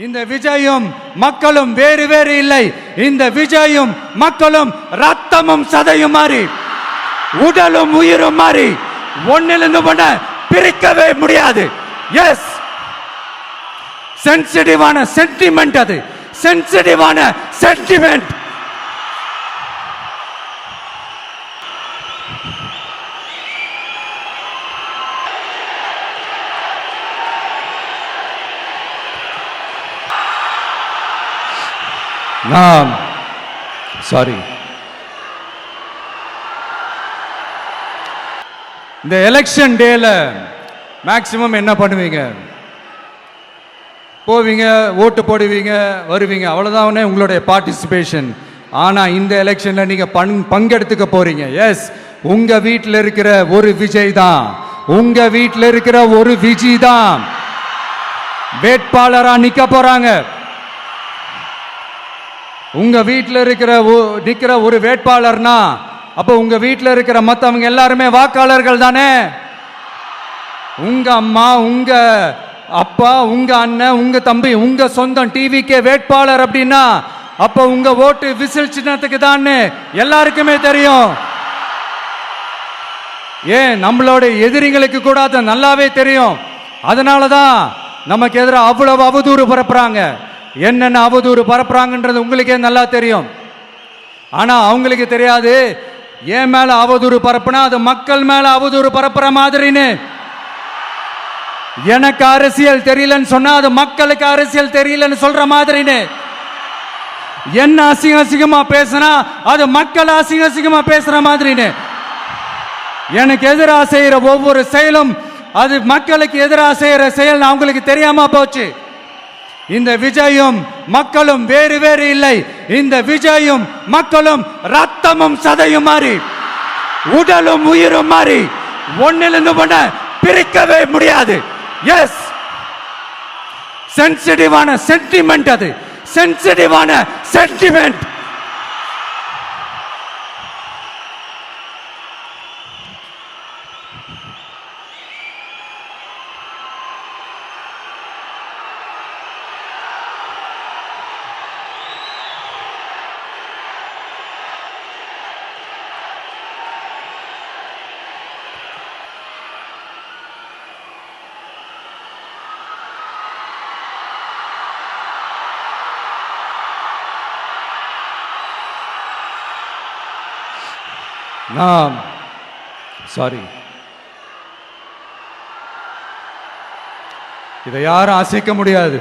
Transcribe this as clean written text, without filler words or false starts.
இந்த விஜயும் மக்களும் வேறு வேறு இல்லை. இந்த விஜயும் மக்களும் ரத்தமும் சதையும் மாறி உடலும் உயிரும் மாறி ஒன்னிலிருந்து ஒண்ண பிரிக்கவே முடியாது. எஸ், சென்சிட்டிவான சென்டிமெண்ட், அது சென்சிட்டிவான சென்டிமெண்ட். நான் சாரி, இந்த எலெக்ஷன் டேல மேக்சிமம் என்ன பண்ணுவீங்க? போவீங்க, ஓட்டு போடுவீங்க, வருவீங்க, அவ்வளவுதான் உங்களுடைய பார்ட்டிசிபேஷன். ஆனா இந்த எலெக்ஷன்ல நீங்க பங்கெடுத்துக்க போறீங்க. எஸ், உங்க வீட்டில் இருக்கிற ஒரு விஜய் தான், உங்க வீட்டில் இருக்கிற ஒரு விஜய் தான் வேட்பாளரா நிக்க போறாங்க. உங்க வீட்டில் நிக்கிற ஒரு வேட்பாளர்னா அப்ப உங்க வீட்டில் இருக்கிற மற்றவங்க எல்லாருமே வாக்காளர்கள் தானே. உங்க அம்மா, உங்க அப்பா, உங்க அண்ணன், உங்க தம்பி, உங்க சொந்தம் டிவிக்கே வேட்பாளர் அப்படின்னா அப்ப உங்க ஓட்டு விசில் சின்னத்துக்கு தான் எல்லாருக்குமே தெரியும். ஏன், நம்மளோட எதிரிங்களுக்கு கூட அது நல்லாவே தெரியும். அதனாலதான் நமக்கு எதிராக அவ்வளவு அவதூறு பரப்புறாங்க. என்னென்ன அவதூறு பரப்புறாங்கன்றது உங்களுக்கே நல்லா தெரியும். ஆனா அவங்களுக்கு தெரியாது, ஏன் மேல அவதூறு பரப்புனா அது மக்கள் மேல அவதூறு பரப்புற மாதிரின்னு. எனக்கு அரசியல் தெரியலன்னு சொன்னா அது மக்களுக்கு அரசியல் தெரியலன்னு சொல்ற மாதிரின்னு. என்ன அசிங்க அசிங்கமா பேசினா அது மக்கள் அசிங்க அசிங்கமா பேசுற மாதிரின்னு. எனக்கு எதிராக செய்யற ஒவ்வொரு செயலும் அது மக்களுக்கு எதிராக செய்யற செயல் அவங்களுக்கு தெரியாம போச்சு. இந்த விஜயும் மக்களும் வேறு வேறு இல்லை. இந்த விஜயும் மக்களும் ரத்தமும் சதையும் மாறி உடலும் உயிரும் மாறி ஒன்னிலிருந்து ஒண்ண பிரிக்கவே முடியாது. எஸ், சென்சிட்டிவான சென்டிமெண்ட், அது சென்சிட்டிவான சென்டிமெண்ட். நான் சாரி, இதை யாரும் அசைக்க முடியாது.